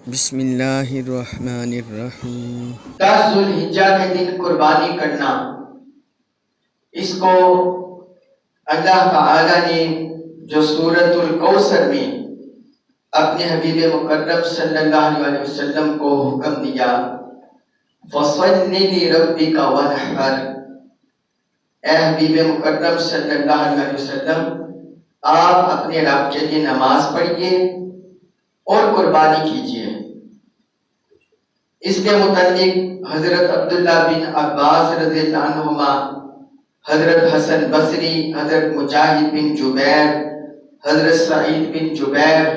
بسم اللہ الرحمن الرحیم۔ 10 ذوالحجہ کے دن قربانی کرنا، اس کو اللہ تعالی نے جو سورۃ الکوثر میں اپنے حبیب مکرم صلی اللہ علیہ وسلم کو حکم دیا، فَصَلِّ لِرَبِّكَ وَانْحَرْ، اے حبیب مکرم صلی اللہ علیہ وسلم آپ اپنے رب کے لیے نماز پڑھیے اور قربانی کیجیے۔ اس کے متعلق حضرت عبداللہ بن عباس رضی اللہ عنہما، حضرت حسن بصری، حضرت مجاہد بن جبیر، حضرت سعید بن جبیر،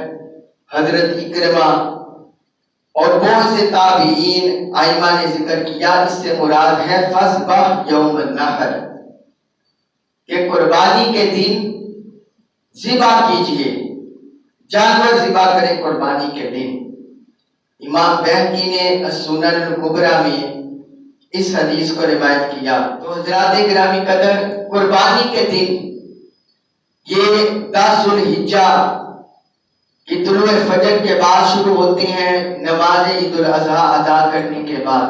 حضرت اکرمہ اور بہت سے تابعین ائمہ نے ذکر کیا، اس سے مراد ہے فَذْبَحْ یوم النحر، کہ قربانی کے دن ذبح کیجئے، جانور ذبح کریں قربانی کے دن۔ امام بہقی نے السنن الکبریٰ میں اس حدیث کو روایت کیا۔ تو حضرات گرامی قدر، قربانی کے دن یہ 10 ذوالحجہ کی طلوع فجر کے بعد شروع ہوتے ہیں، نماز عید الاضحیٰ ادا کرنے کے بعد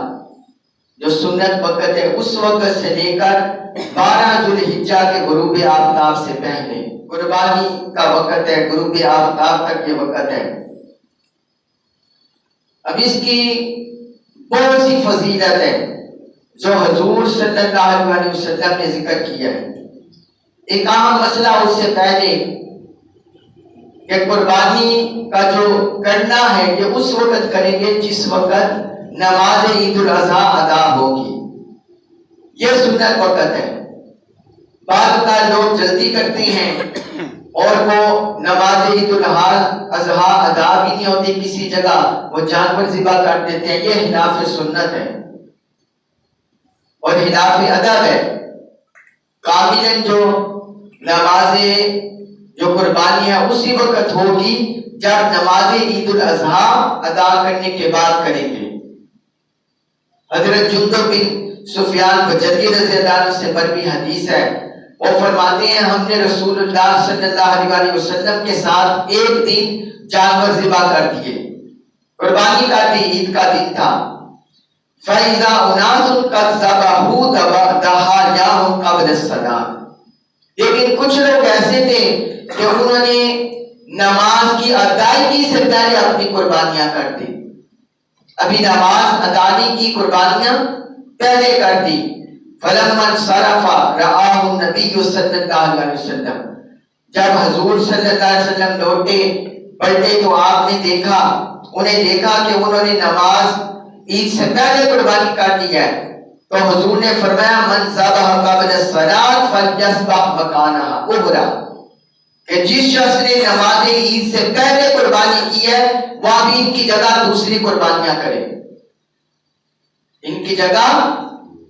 جو سنت وقت ہے، اس وقت سے لے کر 12 ذوالحجہ کے غروب آفتاب سے پہلے قربانی کا وقت ہے، غروب آفتاب تک یہ وقت ہے۔ اب اس کی بہت سی فضیلت ہے جو حضور صلی اللہ علیہ وسلم نے ذکر کیا ہے۔ ایک عام مسئلہ اس سے پہلے کہ قربانی کا جو کرنا ہے یہ اس وقت کریں گے جس وقت نماز عید الاضحیٰ ادا ہوگی، یہ سنت وقت ہے۔ بعض کا لوگ جلدی کرتے ہیں اور وہ نماز عید الاضحیٰ ادا بھی نہیں ہوتی، کسی جگہ وہ جانور ذبح کر دیتے ہیں، یہ خلاف سنت ہے اور خلاف ادب ہے۔ کاملاً جو نماز جو قربانی ہے اسی وقت ہوگی جب نماز عید الاضحیٰ ادا کرنے کے بعد کریں گے۔ حضرت جندب بن سفیان بجلی رضی اللہ عنہ سے مروی حدیث ہے، وہ فرماتے ہیں ہم نے رسول اللہ صلی اللہ علیہ وسلم کے ساتھ ایک دن جانور ذبح کر دیے، قربانی کا دن، عید کا دن تھا۔ فَإِذَا أُنَاسٌ قَدْ ذَبَحُوا ضَحَايَاهُمْ قَبْلَ الصَّلَاةِ، لیکن کچھ لوگ ایسے تھے کہ انہوں نے نماز کی ادائیگی سے پہلے اپنی قربانیاں کر دی، ابھی نماز ادا نہیں کی، قربانیاں پہلے کر دی۔ فَلَمَّا انصَرَفَ رَآهُ النَّبِيُّ صلی اللہ علیہ وسلم، جب حضور صلی اللہ علیہ وسلم لوٹے پلٹے تو آپ نے دیکھا، انہیں دیکھا کہ انہوں نے نماز عید سے پہلے قربانی کر دی ہے، تو حضور نے فرمایا من ذبح قبل الصلاۃ فلیذبح مکانہا اخرى، کہ جس شخص نے نماز عید سے پہلے قربانی کی ہے وہ بھی ان کی جگہ دوسری قربانیاں کرے، ان کی جگہ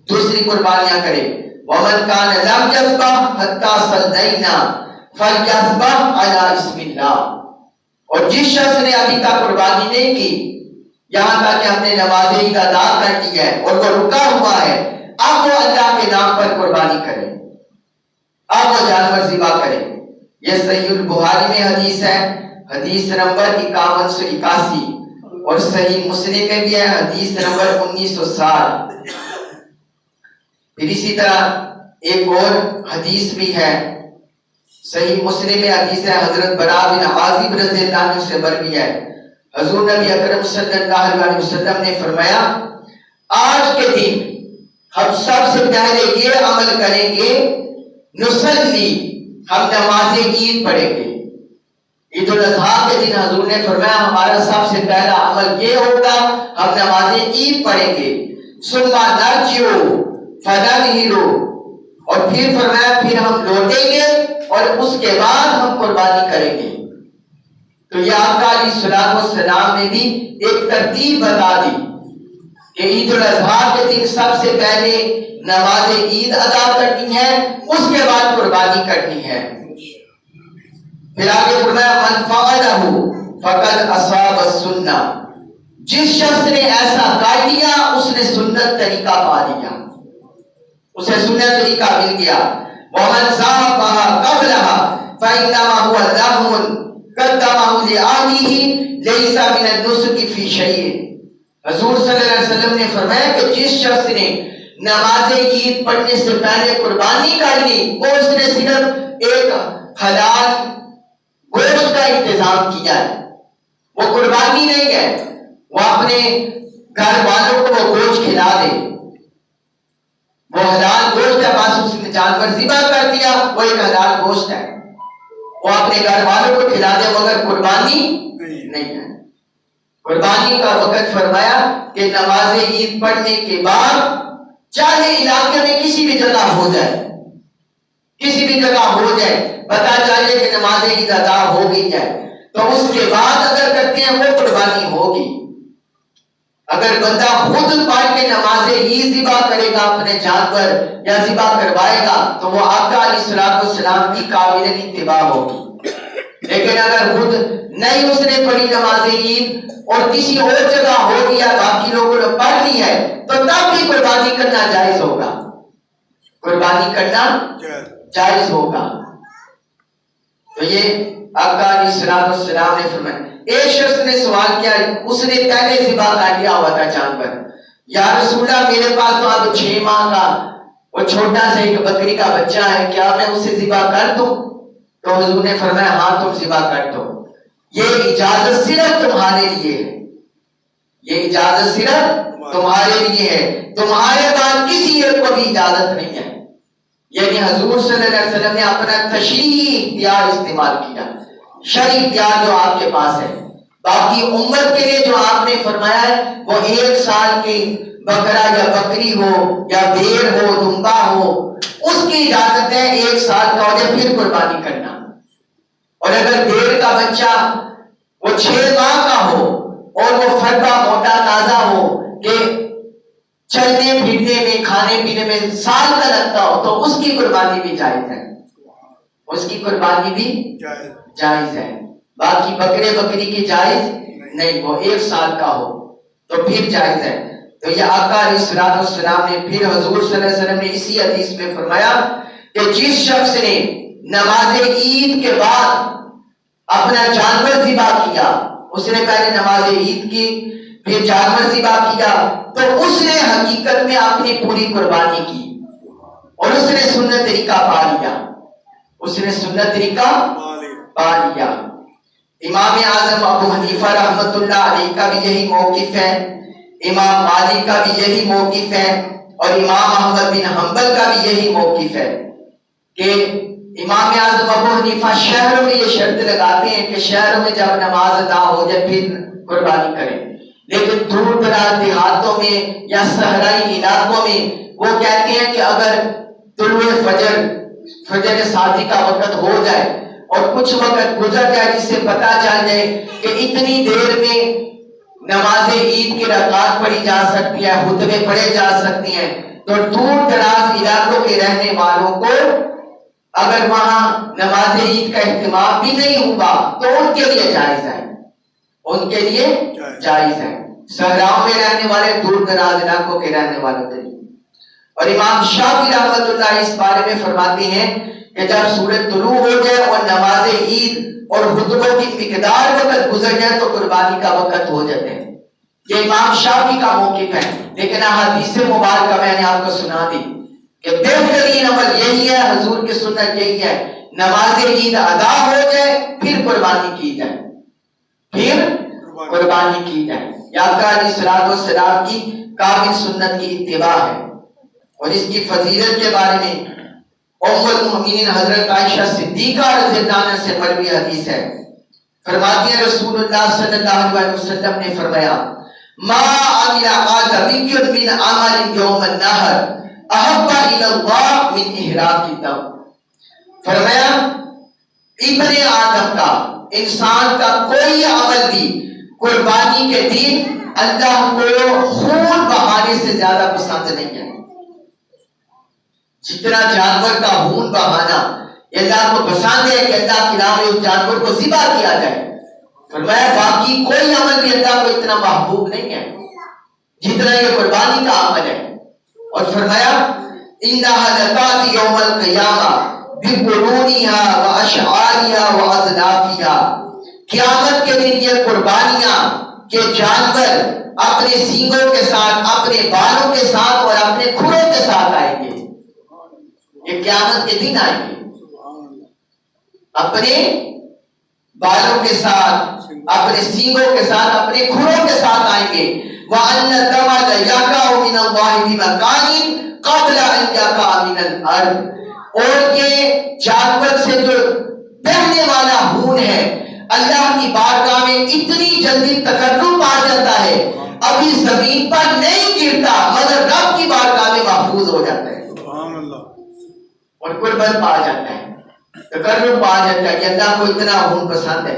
دوسری قربانیاں کرے۔ وَمَنْ كَانَ لَمْ يَذْبَحْ حَتَّى صَلَّيْنَا فَلْيَذْبَحْ عَلَى اسْمِ اللَّهِ، اور جس شخص نے ابھی تک قربانی نہیں کی یہاں تک کہ ہم نے نماز عید ادا کر دی ہے اور وہ رکا ہوا ہے، اب وہ اللہ کے نام پر قربانی کرے، اب وہ جانور ذبح کرے۔ یہ صحیح البخاری میں حدیث ہے، حدیث نمبر 5181، اور صحیح مسلم میں بھی ہے، حدیث نمبر 1960۔ پھر اسی طرح ایک اور حدیث بھی ہے، صحیح مسلم میں حدیث ہے، حضرت براء بن عازب رضی اللہ عنہ سے مروی ہے، حضور نبی اکرم صلی اللہ علیہ وسلم نے فرمایا آج کے دن ہم سب سے پہلے یہ عمل کریں گے، نصلی، ہم نماز عید پڑھیں گے۔ عید الاضحیٰ کے دن حضور نے فرمایا ہمارا سب سے پہلا عمل یہ ہوگا، ہم نماز عید پڑھیں گے۔ ثم نرجع فننحر، اور پھر فرمایا پھر ہم لوٹیں گے اور اس کے بعد ہم قربانی کریں گے۔ تو یہ آقا علیہ الصلوۃ والسلام نے بھی ایک ترتیب بتا دی کہ عید الاضحیٰ کے دن سب سے پہلے نماز عید ادا کرنی ہے، اس کے بعد قربانی کرنی ہے۔ پھر آگے فرمایا من فعلہ فقد اصاب السنہ، جس شخص نے ایسا کر لیا اس نے سنت طریقہ پا لیا، اسے سنت طریقہ مل گیا۔ ومن ذبح قبلہ فإنما هو لغو قدمہ لآلہ لیس من النسک فی شیء. حضور صلی اللہ علیہ وسلم نے فرمایا کہ جس شخص نے نماز عید پڑھنے سے پہلے قربانی کر لی وہ اس نے صرف ایک حلال گوشت کا انتظام کیا ہے، وہ قربانی نہیں ہے. وہ اپنے گھر والوں کو وہ گوشت کھلا دے، وہ حلال گوشت ہے، بس اس نے جانور ذبح کر دیا، وہ ایک حلال گوشت ہے، وہ اپنے گھر والوں کو کھلا دے، مگر قربانی نہیں ہے. قربانی کا وقت فرمایا کہ نماز عید پڑھنے کے بعد چاہے علاقے میں کسی بھی جگہ ہو جائے، کسی بھی جگہ ہو جائے، پتا چلے کہ نماز عید ادا ہو گئی ہے، تو اس کے بعد اگر کرتے ہیں وہ قربانی ہوگی. اگر بندہ خود پڑھ کے نماز عید ذبح کرے گا اپنے جانور یا ذبح کروائے گا تو وہ آقا علیہ الصلوۃ والسلام کی کامل اتباع ہوگی. لیکن اگر خود نہیں اس نے پڑھی نماز عید اور کسی اور جگہ ہو گیا، باقی لوگوں نے پڑھ لی ہے، تو تب بھی قربانی کرنا جائز ہوگا، قربانی کرنا جائز ہوگا. تو یہ آقا علیہ الصلوۃ والسلام نے فرمایا. ایک شخص نے سوال کیا، اس نے پہلے ذبح کر لیا ہوا تھا جانور، یا رسول اللہ میرے پاس تو اب 6 ماہ کا وہ چھوٹا سا ایک بکری کا بچہ ہے، کیا میں اسے ذبح کر دوں؟ تو حضور نے فرمایا ہاں تم ذبح کر دو، یہ اجازت صرف تمہارے لیے ہے، یہ اجازت صرف تمہارے لیے ہے، تمہارے بعد کسی ایک کو بھی اجازت نہیں ہے. یعنی حضور صلی اللہ علیہ وسلم نے اپنا تشریعی اختیار استعمال کیا، شرعی اختیار جو آپ کے پاس ہے. باقی امت کے لیے جو آپ نے فرمایا ہے وہ 1 سال کی بکرا یا بکری ہو یا بھیڑ ہو دمبا ہو، اس کی اجازت ہے 1 سال کا ہو جائے پھر قربانی کرنا. اور اگر بھیڑ کا بچہ وہ 6 ماہ کا ہو اور وہ فربا موٹا تازہ ہو کہ چلنے پھرنے میں کھانے پینے میں سال کا لگتا ہو تو اس کی قربانی بھی جائز ہے، اس کی قربانی بھی جائز ہے. باقی بکرے بکری کی جائز نہیں، وہ 1 سال کا ہو تو پھر جائز ہے. تو یہ آقا علیہ الصلوۃ والسلام نے پھر حضور صلی اللہ علیہ وسلم نے اسی حدیث میں فرمایا کہ جس شخص نے نماز عید کے بعد اپنا جانور ذبح کیا، اس نے پہلے نماز عید کی پھر جانور ذبح کیا، تو اس نے حقیقت میں اپنی پوری قربانی کی اور اس نے سنت طریقہ پا لیا، اس نے سنت طریقہ پا لیا. امام اعظم ابو حنیفہ رحمۃ اللہ علیہ کا بھی یہی موقف ہے، امام مالک کا بھی یہی موقف ہے، اور امام احمد بن حنبل کا بھی یہی موقف ہے کہ امام اعظم ابو حنیفہ شہروں میں یہ شرط لگاتے ہیں کہ شہروں میں جب نماز ادا ہو جائے پھر قربانی کریں، لیکن دور دراز دیہاتوں میں یا صحرائی علاقوں میں وہ کہتے ہیں کہ اگر طلوع فجر صادق کا وقت ہو جائے اور کچھ وقت گزر جائے جس سے پتہ چل جائے کہ اتنی دیر میں نماز عید کی رکعات پڑھی جا سکتی ہے، خطبے پڑھے جا سکتے ہیں، تو دور دراز علاقوں کے رہنے والوں کو اگر وہاں نماز عید کا اہتمام بھی نہیں ہوا تو ان کے لیے جائز ہے، ان کے لیے جائز ہے، صحراؤں میں رہنے والے دور دراز علاقوں کے رہنے والوں کے لیے. اور امام شافعی رحمۃ اللہ اس بارے میں فرماتے ہیں کہ جب سورج طلوع ہو جائے اور نماز عید اور خطبوں کی مقدار وقت گزر جائے تو قربانی کا وقت ہو جاتے ہیں. یہ امام شافعی کا موقف ہے، لیکن احادیث مبارکہ میں نے آپ کو سنا دی کہ بہترین عمل یہی ہے، حضور کی سنت یہی ہے، نماز عید ادا ہو جائے پھر قربانی کی جائے، پھر قربانی کی جائے. یا آقا علیہ الصلوۃ والسلام کی کامل سنت کی اتباع ہے. اور اس کی فضیلت کے بارے میں ام المؤمنین حضرت عائشہ صدیقہ رضی اللہ عنہا سے مروی حدیث ہے، فرماتی ہیں رسول اللہ صلی اللہ علیہ وسلم نے فرمایا ما عمل آدمی من عمل یوم النحر احب الی اللہ من احراق الدم. فرمایا ابن آدم کا، انسان کا کوئی عمل بھی قربانی کے دن اللہ کو خون بہانے سے زیادہ پسند نہیں ہے. جتنا جانور کا خون بہانا اللہ کو پسند ہے کہ اللہ کے نام اس جانور کو ذبح کیا جائے، فرمایا باقی کوئی عمل بھی اللہ کو اتنا محبوب نہیں ہے جتنا یہ قربانی کا عمل ہے. اور فرمایا انها لتأتی یوم القیامہ بقرونها واشعارها واظلافها، قیامت کے دن یہ قربانیاں کہ جانور اپنے سینگوں کے ساتھ، اپنے بالوں کے ساتھ اور اپنے کھروں کے ساتھ آئیں گے. یہ قیامت کے دن آئیں گے اپنے بالوں کے ساتھ، اپنے سینگوں کے ساتھ، اپنے کھروں کے ساتھ آئیں گے. وَأَنَّ الدَّمَ لَيَقَعُ مِنَ اللَّهِ بِمَكَانٍ قَبْلَ أَن يَقَعَ مِنَ الْأَرْضِ. اور یہ جانور سے جو بہنے والا خون ہے اللہ کی بارگاہ میں اتنی جلدی تقرب پا جاتا ہے، ابھی زمین پر نہیں گرتا مگر رب کی بارگاہ میں محفوظ ہو جاتا ہے اور قربت پا جاتا ہے، تقرب پا جاتا ہے کہ اللہ کو اتنا خون پسند ہے.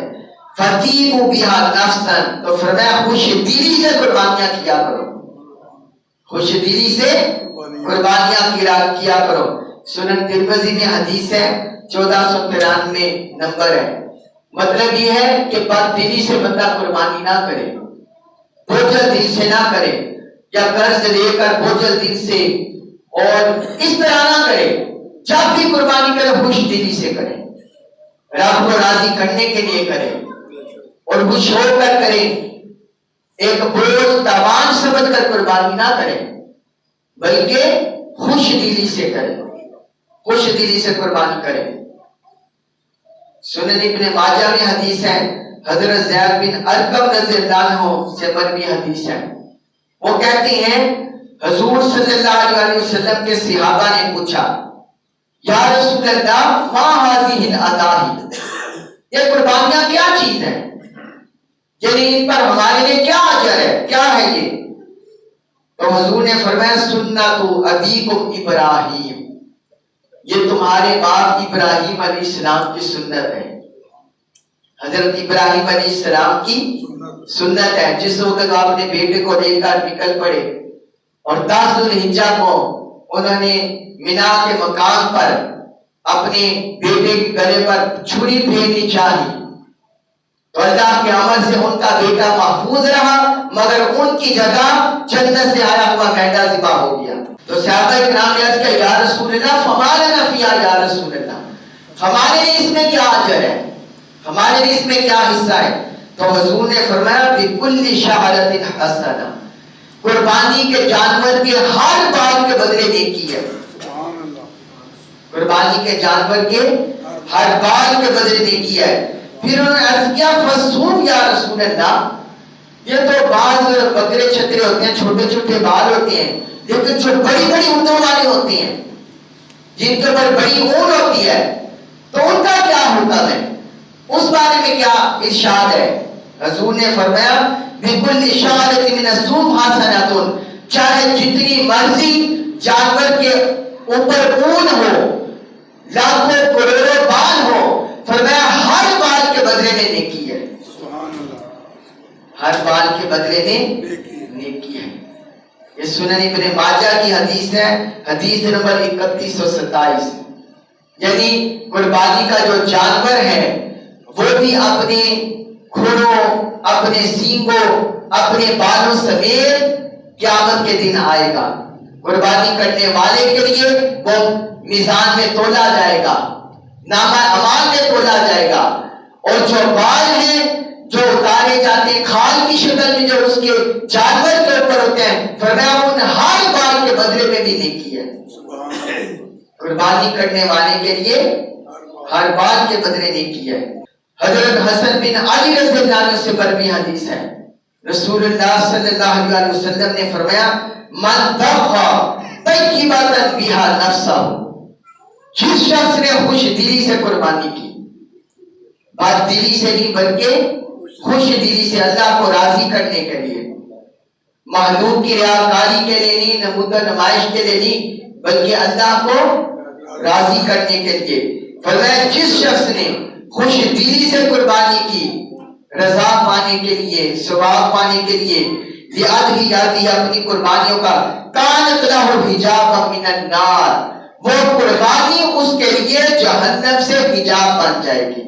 فَتِيبُوا بِهَا نَفْسًا، تو فرمایا خوش دلی سے قربانیاں کیا کرو، خوش دلی سے قربانیاں کیا کرو. سنن ترمذی میں حدیث ہے 1493 نمبر ہے. مطلب یہ ہے کہ بد دلی سے بندہ قربانی نہ کرے، بوجھل دل سے نہ کرے، یا قرض لے کر بوجھل دل سے اور اس طرح نہ کرے. جب بھی قربانی کرے خوش دلی سے کرے، رب کو راضی کرنے کے لیے کرے اور خوش ہو کر کرے. ایک بوجھ تاوان سمجھ کر قربانی نہ کرے بلکہ خوش دلی سے کرے، خوش دلی سے قربانی کرے. سنن ابن ماجہ میں حدیث ہے، حضرت زید بن ارقم رضی اللہ عنہ سے مروی حدیث ہے. وہ کہتے ہیں حضور صلی اللہ علیہ وسلم کے صحابہ نے پوچھا یا رسول اللہ ما هذه الاضاحی، یہ قربانیاں کیا چیز ہے، یعنی ان پر ہمارے لیے کیا اجر ہے، کیا ہے یہ؟ تو حضور نے فرمایا سنت ابیکم ابراہیم، یہ تمہارے باپ ابراہیم علیہ السلام کی سنت ہے. حضرت ابراہیم علیہ السلام کی سنت ہے. جس وقت آپ نے بیٹے کو لے کر نکل پڑے اور 10 ذوالحجہ کو انہوں نے مینا کے مقام پر اپنے بیٹے کے گلے پر چھری پھیرنی چاہی تو اللہ کے عمل سے ان کا بیٹا محفوظ رہا مگر ان کی جگہ جنت سے آیا ہوا گینڈا ذبح ہو گیا. تو صحابہ کرام نے عرض کیا یا رسول اللہ فما لنا فیہا یا رسول اللہ، ہمارے لیے اس میں کیا اجر ہے، ہمارے لیے اس میں کیا حصہ ہے؟ تو حضور نے فرمایا بِكُلِّ شَعْرَةٍ حَسَنَةٍ، قربانی کے جانور کے ہر بال کے بدلے نیکی ہے. قربانی کے جانور کے ہر بال کے بدلے نیکی ہے. پھر انہوں نے عرض کیا فَصُومْ یا رسول اللہ، یہ تو بعض بکرے چھترے ہوتے ہیں، چھوٹے چھوٹے بال ہوتے ہیں، لیکن جو بڑی بڑی اونٹوں والے ہوتے ہیں جن کے اوپر بڑی اون ہوتی ہے تو ان کا کیا حکم ہے، اس بارے میں کیا ارشاد ہے؟ حضور نے فرمایا بِكُلِّ شَعْرَةٍ مِنَ الصُّومِ حَسَنَةٌ، چاہے جتنی مرضی جانور کے اوپر اون ہو، لاکھوں کروڑوں بال ہو، فرمایا ہر بال کے بدلے میں نیکی ہے، ہر بال کے بدلے میں نیکی ہے. یہ سنن ابن ماجہ کی حدیث ہے، حدیث نمبر 3127. یعنی قربانی کا جو جانور ہے وہ بھی اپنے کھروں، اپنے سینگوں، اپنے بالوں سمیت قیامت کے دن آئے گا. قربانی کرنے والے کے لیے وہ میزان میں تولا جائے گا، نامہ اعمال میں تولا جائے گا، اور جو بال ہیں جو اتارے جاتے ہیں کھال کی شکل میں جو اس کے جانور کے اوپر ہوتے ہیں، فرمایا ان ہر بال کے بدلے میں بھی نیکی ہے. قربانی کرنے والے کے لیے ہر بال کے بدلے نیکی ہے. حضرت حسن بن علی رضی اللہ عنہ سے مروی حدیث ہے، رسول اللہ صلی اللہ علیہ وسلم نے فرمایا من ذبح طیبۃ بہا نفسہ، جس شخص نے خوش دلی سے قربانی کی، بات دلی سے نہیں بلکہ خوش دلی سے اللہ کو راضی کرنے کے لیے، مخلوق کی ریاکاری کے لیے نہیں، نمود نمائش کے لیے نہیں بلکہ اللہ کو راضی کرنے کے لیے. فرمایا جس شخص نے خوش دلی سے قربانی کی رضا پانے کے لیے، ثواب پانے کے لیے، لیادھی جاتی ہے اپنی قربانیوں کا، کانت لہ حجابا من النار، وہ قربانی اس کے لیے جہنم سے حجاب بن جائے گی،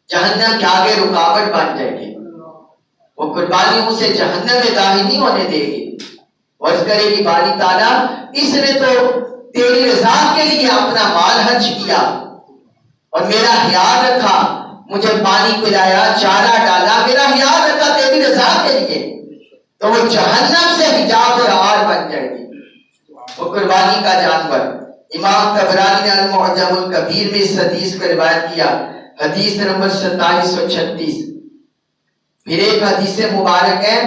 جہنم کے آگے رکاوٹ بن جائے گی. وہ قربانی اسے جہنم میں داخل نہیں ہونے دے گی. عرض کرے گی باری تعالیٰ اس نے تو تیری رضا کے لیے اپنا مال خرچ کیا اور میرا خیال رکھا، مجھے پانی پلایا، چارہ ڈالا، میرا خیال رکھا تیری رضا کے لیے، تو وہ جہنم سے حجاب اور آر بن جائے گی۔ وہ قربانی کا جانور۔ امام طبرانی نے المعجم الکبیر میں اس حدیث کو روایت کیا، حدیث نمبر 2736۔ پھر ایک حدیث مبارک ہے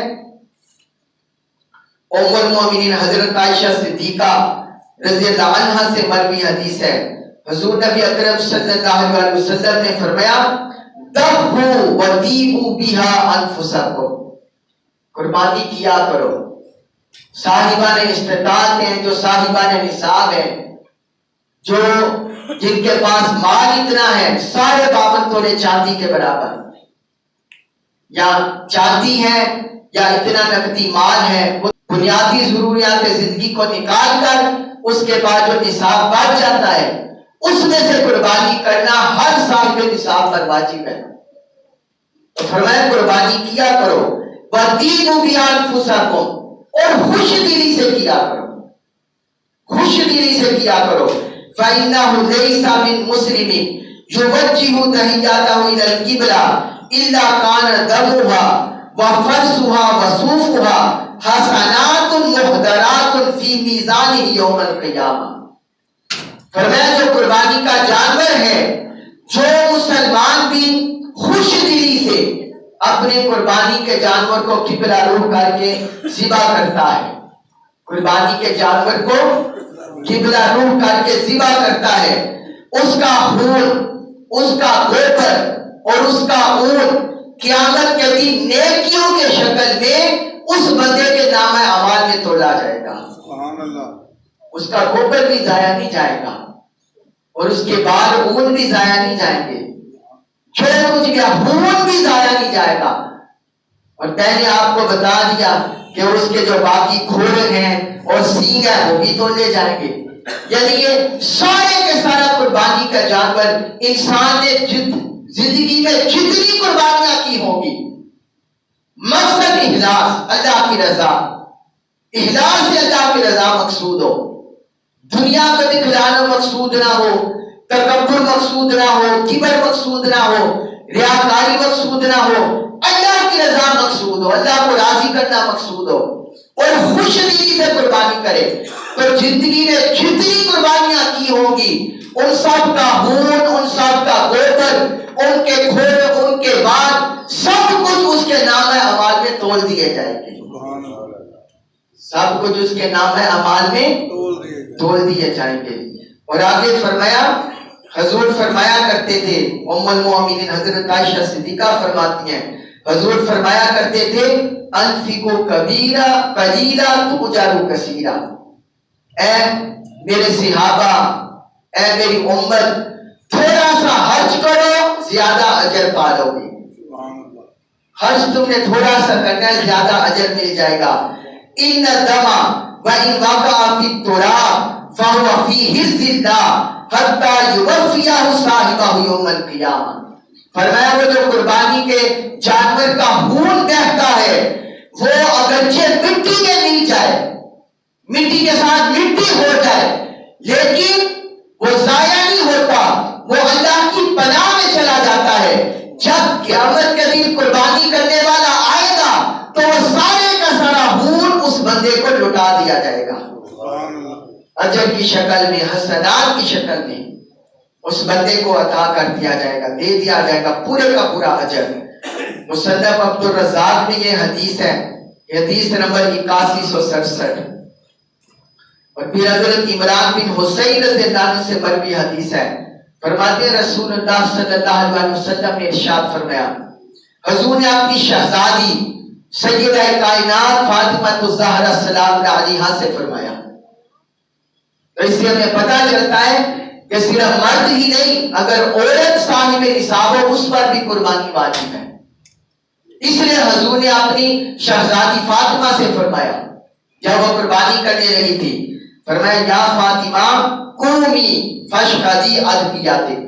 ام المومنین حضرت عائشہ صدیقہ رضی اللہ عنہا سے مروی حدیث ہے، حضور نبی اکرم صلی اللہ علیہ وسلم نے فرمایا ذبحوا وطیبوا بها انفسکم، قربانی کیا کرو، صاحبان استطاعت ہیں، جو صاحبان نصاب ہیں، جو جن کے پاس مال اتنا ہے، سارے 52 تولے چاندی کے برابر، یا چاندی ہے یا اتنا نقدی مال ہے، وہ بنیادی ضروریات زندگی کو نکال کر اس کے بعد جو نصاب بچ جاتا ہے اس میں سے قربانی کرنا ہر صاحب نصاب پر واجب ہے۔ تو فرمایا قربانی کیا کرو، وَطِيبُوا بِأَنفُسَكُمْ، اور خوش دلی سے کیا کرو، خوش دلی سے کیا کرو، فَإِنَّهُ لَيْسَ مِن مُسْلِمٍ يُوَجِّهُ تَحِيَّتَهُ إِلَى الْقِبْلَةِ إِلَّا كَانَ دَمُهَا وَفَرْسُهَا وَصُوفُهَا حسنات محضرات فی میزانہ یوم القیامہ۔ فرمایا جو قربانی کا جانور ہے، جو مسلمان بھی خوش دلی سے اپنے قربانی کے جانور کو قبلہ رخ کر کے ذبح کرتا ہے، قربانی کے جانور کو قبلہ رخ کر کے ذبح کرتا ہے، اس کا خون، اس کا گوبر اور اس کا اون قیامت کے دن نیکیوں کے شکل میں اس بندے کے نام اعمال میں تولا جائے گا۔ اس کا گوبر بھی ضائع نہیں جائے گا اور اس کے بعد اون بھی ضائع نہیں جائیں گے، جو کچھ بھی خون بھی ضائع نہیں جائے گا۔ اور میں نے آپ کو بتا دیا کہ اس کے جو باقی کھوڑ ہیں اور سینگ ہے وہ بھی تولے جائیں گے۔ یعنی یہ سارے کے سارا قربانی کا جانور انسان نے زندگی میں جتنی قربانیاں کی ہوگی، مقصد اخلاص، اللہ کی رضا، اخلاص سے اللہ کی رضا مقصود ہو، دنیا کو دکھلانا مقصود نہ ہو، تکبر مقصود نہ ہو، کبر مقصود نہ ہو، ریاکاری مقصود نہ ہو، اللہ کی رضا مقصود ہو، اللہ کو راضی کرنا مقصود ہو، اور خوش دلی سے قربانی کرے، تو زندگی میں جتنی قربانیاں کی ہوں گی ان سب کا خون، ان سب کا گوبر، ان کے کھوڑ، ان کے بعد سب کچھ اس کے نام اعمال میں تول دیے جائیں گے، سب کچھ اس کے نام اعمال میں تول دیے جائیں گے۔ اور آگے فرمایا، حضور فرمایا کرتے تھے، ام المومنین حضرت عائشہ صدیقہ فرماتی ہیں، حضور فرمایا کرتے تھے انفقوا کبیرہ قلیلہ تؤجروا کثیرہ، اے میرے صحابہ، اے میری امت، تھوڑا سا حج کرو زیادہ اجر پالو گے، حج تم نے تھوڑا سا کرنا ہے زیادہ اجر مل جائے گا۔ ان الدم وان وقع فی التراب فهو فی حفظ اللہ حتی یوفیہ صاحبہ یوم القیامہ۔ فرمایا وہ جو قربانی کے جانور کا خون بہتا ہے وہ اگرچہ مٹی میں مل جائے، مٹی کے ساتھ مٹی ہو جائے، لیکن وہ ضائع نہیں ہوتا، وہ اللہ کی پناہ میں چلا جاتا ہے۔ جب قیامت کے دن قربانی کرنے والا آئے گا تو وہ سارے کا سارا خون اس بندے کو لٹا دیا جائے گا، اجر کی شکل میں، حسنات کی شکل میں اس بندے کو عطا کر دیا جائے گا، دے دیا جائے گا پورے کا پورا اجر۔ مصنف عبد الرزاق میں یہ حدیث ہے، حدیث نمبر 8167۔ اور پھر حضرت عمران بن حسین رضی اللہ عنہ سے مروی حدیث ہے، فرماتے ہیں رسول اللہ صلی اللہ علیہ وسلم نے ارشاد فرمایا، حضور نے اپنی شہزادی سیدہ کائنات فاطمہ الزہرا سلام اللہ علیہا سے فرمایا۔ تو اس سے ہمیں پتہ چلتا ہے کہ صرف مرد ہی نہیں، اگر عورت صاحب نصاب ہو اس پر بھی قربانی واجب ہے۔ اس لیے حضور نے اپنی شہزادی فاطمہ سے فرمایا جب وہ قربانی کرنے لگی تھی، فرمایا یا فاطمہ قومی فاشہدی اضحیتک،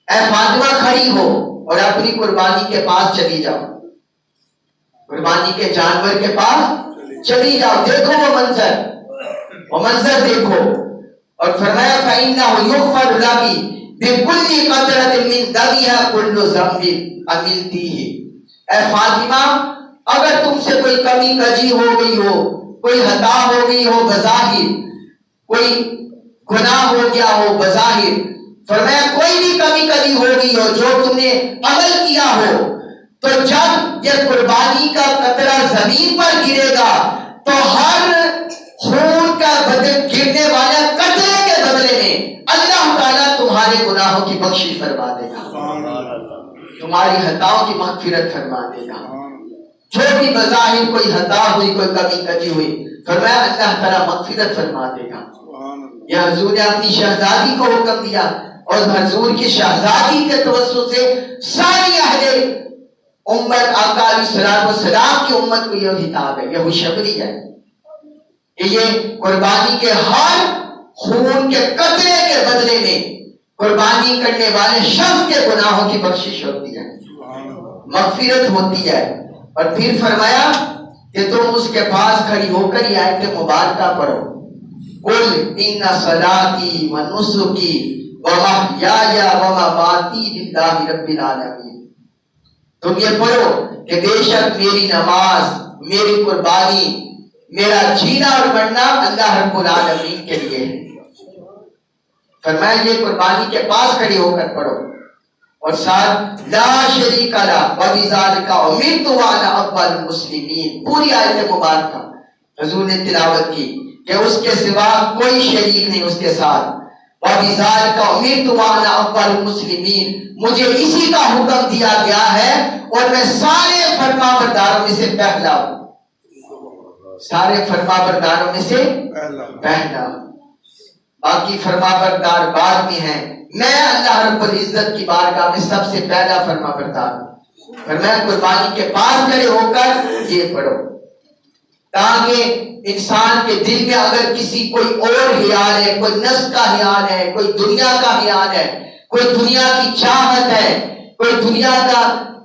اے فاطمہ کھڑی ہو اور اپنی قربانی کے پاس چلی جاؤ، قربانی کے جانور کے پاس چلی جاؤ، دیکھو وہ منظر دیکھو۔ اور فرمایا فَإِنَّهُ يُغْفَرُ لَكِ بِكُلِّ قَطْرَةٍ مِّن دَمِهَا كُلُّ ذَنبٍ عَمِلْتِهِ۔ اے فاطمہ، اگر تم سے کوئی کمی کجی ہو گئی ہو، کوئی خطا ہو گئی ہو بظاہر، کوئی گناہ ہو گیا ہو بظاہر، فرمایا کوئی بھی کمی کجی ہو گئی ہو جو تم نے عمل کیا ہو، تو جب یہ قربانی کا قطرہ زمین پر گرے گا تو ہر خون کا گرنے والا قطرے کے بدلے میں اللہ تعالیٰ تمہارے گناہوں کی بخشش فرما دے گا، تمہاری خطاؤں کی مغفرت فرما دے گا۔ جو بھی بظاہر کوئی خطا ہوئی، کوئی کمی کجی ہوئی، فرمایا اللہ تعالیٰ مغفرت فرما دے گا۔ یہ حضور نے اپنی شہزادی کو حکم دیا، اور حضور کی شہزادی کے توسط سے ساری اہل امت آقا علیہ السلام کی امت کو یہ خطاب ہے، یہ خوشخبری ہے کہ یہ قربانی کے ہر خون کے قطرے کے بدلے میں قربانی کرنے والے شخص کے گناہوں کی بخشش ہوتی ہے، مغفرت ہوتی ہے۔ اور پھر فرمایا کہ تم اس کے پاس کھڑی ہو کر یہ آیت مبارکہ پڑھو، قُلْ إِنَّ صَلَاتِي وَنُسُكِي وَمَحْيَايَ وَمَمَاتِي لِلَّهِ رَبِّ الْعَالَمِينَ۔ تم یہ پڑھو کہ بے شک میری نماز، میری قربانی، میرا جینا اور مرنا اللہ رب العالمین کے لیے ہے۔ فرمایا یہ قربانی کے پاس کھڑی ہو کر پڑھو، اور ساتھ لا شریک لہ وبذالک امرت وانا اول المسلمین، پوری آیت مبارکہ حضور نے تلاوت کی کہ اس کے سوا کوئی شریک نہیں اس کے ساتھ، وبذالک امرت وانا اول المسلمین، مجھے اسی کا حکم دیا گیا ہے اور میں سارے فرما برداروں میں سے پہلا ہوں، سارے فرما برداروں میں سے پہلا ہوں، باقی فرما بردار بعد میں ہیں، میں اللہ رب العزت کی بارگاہ میں سب سے پہلا فرما بردار ہوں۔ فرمایا قربانی کے پاس کھڑے ہو کر یہ پڑھو، تاکہ انسان کے دل میں اگر کسی کوئی اور خیال ہے، کوئی نفس کا خیال ہے، کوئی دنیا کا خیال ہے، کوئی دنیا کی چاہت ہے، کوئی دنیا کا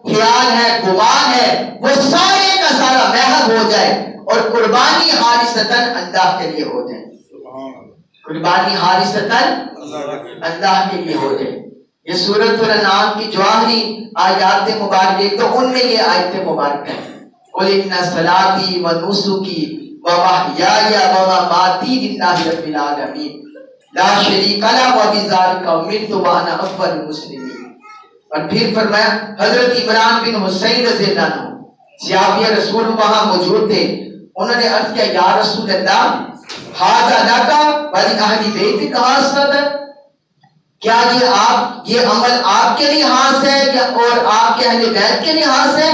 خیال ہے، گمان ہے، وہ سارے کا سارا محو ہو جائے اور قربانی خالصتاً اللہ کے لیے ہو جائے، قربانی خالصتاً اللہ کے لیے ہو جائے۔ یہ سورۃ الانعام کی جو آخری آیات مبارکہ تو ان میں یہ آیت مبارکہ ہے، قُلْ إِنَّ صَلَاتِي وَنُسُكِي وَمَحْيَايَ وَمَمَاتِي لِلَّهِ رَبِّ الْعَالَمِينَ لَا شَرِيكَ لَهُ وَبِذَلِكَ أُمِرْتُ وَأَنَا أَوَّلُ الْمُسْلِمِينَ۔ اور پھر فرمایا حضرت عمران بن حسین رضی اللہ عنہ صحابی رسول وہاں موجود تھے، انہوں نے عرض کیا یا رسول اللہ ھذا لک وَلِأَهْلِ بَیتِکَ خاصۃ، کیا یہ عمل آپ کے لیے خاص ہے اور آپ کے اہل بیت کے لیے خاص ہے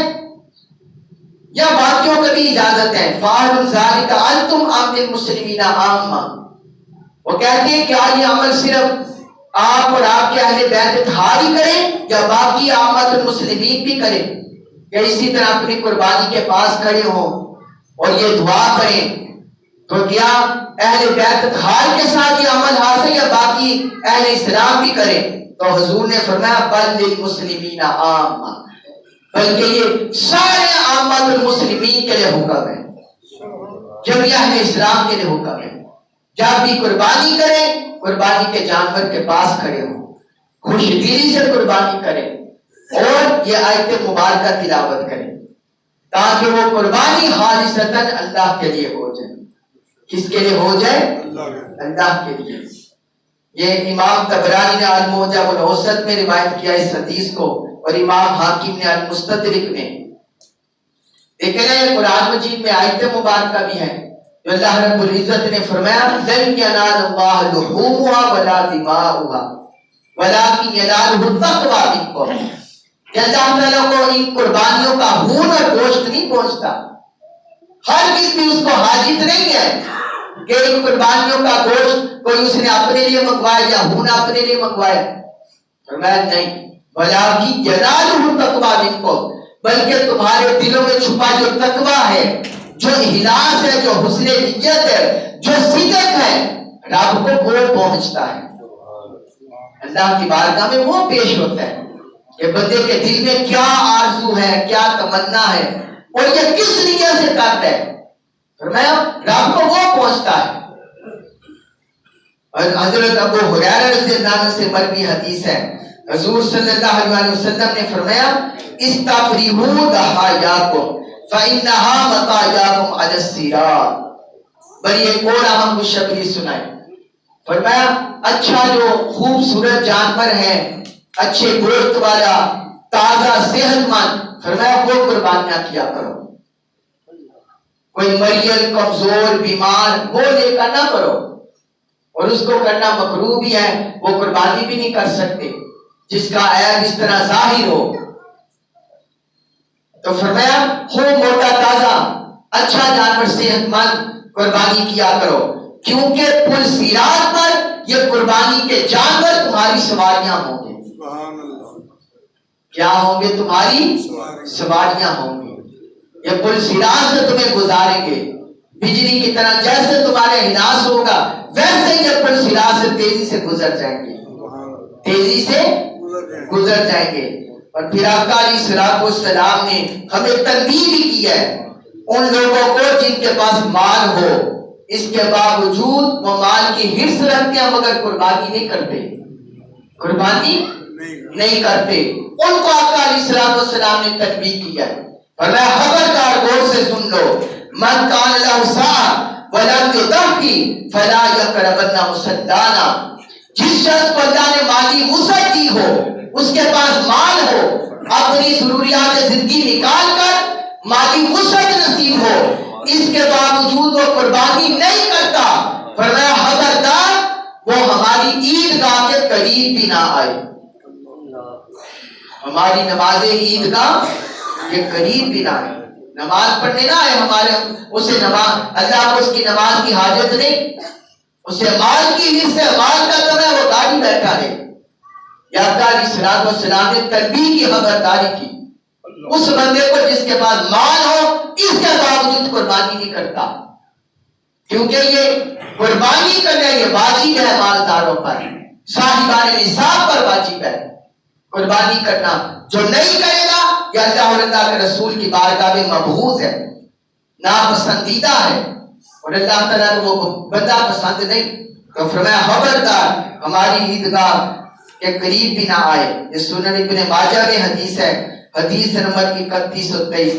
یا باقیوں کو بھی اجازت ہے؟ فَعَلُوا ذَلِكَ أَنْتُمْ أَمْ لِلْمُسْلِمِينَ عَامَّةً، وہ کہتے ہیں کیا یہ عمل صرف آپ اور آپ کے اہل بیت اتحاد کریں یا باقی عامت المسلمین بھی کریں؟ کہ اسی طرح اپنی قربانی کے پاس کھڑے ہوں اور یہ دعا کریں، تو کیا اہل بیت اتحاد کے ساتھ یہ عمل حاصل ہے یا باقی اہل اسلام بھی کریں؟ تو حضور نے فرمایا بل للمسلمین عامہ، بلکہ یہ سارے عامت المسلمین کے لیے حکم ہے، جب اہل اسلام کے لیے حکم ہے، جب بھی قربانی کریں قربانی کے جانور کے پاس کھڑے ہوں، خوش دلی سے قربانی کریں اور یہ آیت مبارکہ تلاوت کریں تاکہ وہ قربانی خالصتاً اللہ کے لیے ہو جائے۔ کس کے لیے ہو جائے؟ اللہ کے لیے۔ یہ امام طبرانی نے المعجم الاوسط میں روایت کیا اس حدیث کو، اور امام حاکم نے المستدرک میں۔ لیکن یہ قرآن مجید میں آیت مبارکہ بھی ہے جو اللہ رب العزت نے فرمایا لن ینال اللہ لحومها ولا دماؤها ولکن ینالہ التقوی منکم، کہ اللہ تعالیٰ کو ان قربانیوں کا خون اور گوشت نہیں پہنچتا، ہرگز بھی اس کو حاجت نہیں ہے کہ ان قربانیوں کا گوشت کوئی اس نے اپنے لیے منگوایا یا خون اپنے لیے منگوایا، فرمایا نہیں، وَلَٰكِنْ يَنَالُهُ التَّقْوَىٰ مِنكُمْ، بلکہ تمہارے دلوں میں چھپا جو تقویٰ ہے، جو اخلاص ہے، جو حسن نیت ہے، جو صدق ہے، رب کو وہ پہنچتا ہے، اللہ کی بارگاہ میں وہ پیش ہوتا ہے کہ بندے کے دل میں کیا آرزو ہے، کیا تمنا ہے اور یہ کس نیت سے کرتا ہے، فرمایا رب کو وہ پہنچتا ہے۔ اور حضرت ابو ہریرہ رضی اللہ عنہ سے مروی حدیث ہے، حضور صلی اللہ علیہ وسلم نے فرمایا استفریحوا ضحایاکم فإنها مطایاکم علی الصراط۔ بڑی ایک اور اہم خوشخبری سنائے، فرمایا اچھا جو خوبصورت جانور ہے، اچھے گوشت والا، تازہ صحت مند، فرمایا وہ قربانیاں کیا کرو۔ کوئی مریض، کمزور، بیمار وہ لے کر نہ کرو، اور اس کو کرنا مکروہ بھی ہے، وہ قربانی بھی نہیں کر سکتے جس کا عیب اس طرح ظاہر ہو۔ تو فرمایا ہو موٹا تازہ اچھا جانور صحت مند قربانی کیا کرو، کیونکہ پل صراط پر یہ قربانی کے جانور تمہاری سواریاں ہوں گے۔ کیا ہوں گے؟ تمہاری سواریاں ہوں گے۔ یہ پل صراط سے تمہیں گزاریں گے، بجلی کی طرح جیسے تمہارے ہلاس ہوگا ویسے یہ پل صراط سے تیزی سے گزر جائیں گے، تیزی سے گزر جائیں گے۔ اور پھر آقا علیہ الصلوۃ والسلام نے ہمیں تنبیہ بھی کی ہے ان لوگوں کو جن کے پاس مال ہو، اس کے باوجود وہ مال کی حرص رکھتے ہیں مگر قربانی نہیں کرتے، قربانی نہیں کرتے، ان کو آقا علیہ الصلوۃ والسلام نے تنبیہ کیا ہے۔ فرمایا خبردار غور سے سن لو، من کان لہ سعۃ ولم یضحی فلا یقربن مصلانا، جس شخص کو اللہ نے مالی وسعت دی ہو، اس کے پاس مال ہو، اپنی ضروریات زندگی نکال کر مالی وسعت نصیب ہو، اس کے باوجود وہ قربانی نہیں کرتا، فرمایا خبردار وہ ہماری عیدگاہ کے قریب بھی نہ آئے، ہماری نماز عیدگاہ کے قریب بھی نہ آئے، نماز پڑھنے نہ آئے ہمارے، اسے نماز، اللہ کو اس کی نماز کی حاجت نہیں، اسے مال کی حرص ہے، مال کا کم ہے، وہ گاڑی بیٹھا ہے۔ یا آقا علیہ الصلوۃ والسلام نے تنبیہ کی، خبرداری کی اس بندے کو جس کے پاس مال ہو اس کے باوجود قربانی نہیں کرتا، کیونکہ یہ قربانی کرنا یہ واجب ہے مالداروں پر، صاحبان نصاب پر واجب ہے قربانی کرنا، جو نہیں کرے گا یہ اللہ اور اللہ کے رسول کی بارگاہ میں مبغوض ہے، ناپسندیدہ ہے، اور اللہ تعالیٰ کو وہ بندہ پسند نہیں۔ تو فرمایا خبردار ہماری عیدگاہ کے قریب بھی نہ آئے۔ یہ سنن ابن ماجہ میں حدیث ہے، حدیث نمبر 3123۔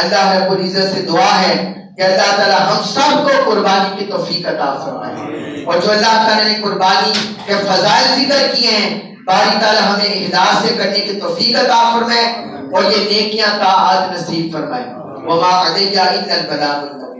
اللہ رب العزت سے دعا ہے کہ اللہ تعالیٰ ہم سب کو قربانی کی توفیق عطا فرمائے، اور جو اللہ تعالیٰ نے قربانی کے فضائل ذکر کیے ہیں باری تعالیٰ ہمیں اخلاص سے کرنے کی توفیق عطا فرمائے، اور یہ نیکیاں طاعات نصیب فرمائے۔ وما علینا الا البلاغ المبین۔